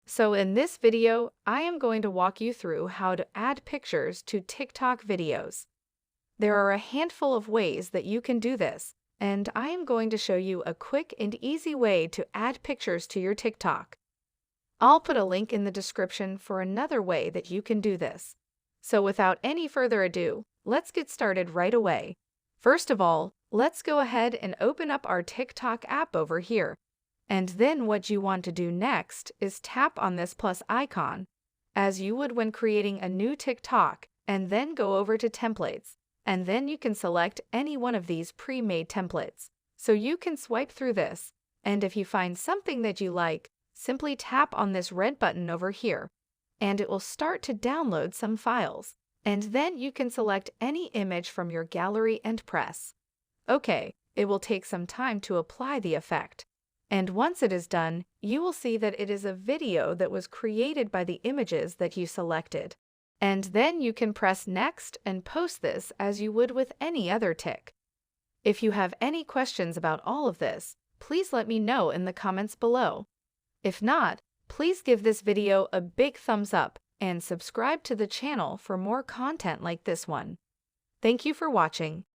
So in this video, I am going to walk you through how to add pictures to TikTok videos. There are a handful of ways that you can do this, and I am going to show you a quick and easy way to add pictures to your TikTok. I'll put a link in the description for another way that you can do this. So without any further ado, let's get started right away. First of all, let's go ahead and open up our TikTok app over here. And then what you want to do next is tap on this plus icon, as you would when creating a new TikTok, and then go over to templates, and then you can select any one of these pre-made templates. So you can swipe through this, and if you find something that you like, simply tap on this red button over here, and it will start to download some files. And then you can select any image from your gallery and press. Okay, it will take some time to apply the effect. And once it is done, you will see that it is a video that was created by the images that you selected. And then you can press next and post this as you would with any other TikTok. If you have any questions about all of this, please let me know in the comments below. If not, please give this video a big thumbs up and subscribe to the channel for more content like this one. Thank you for watching.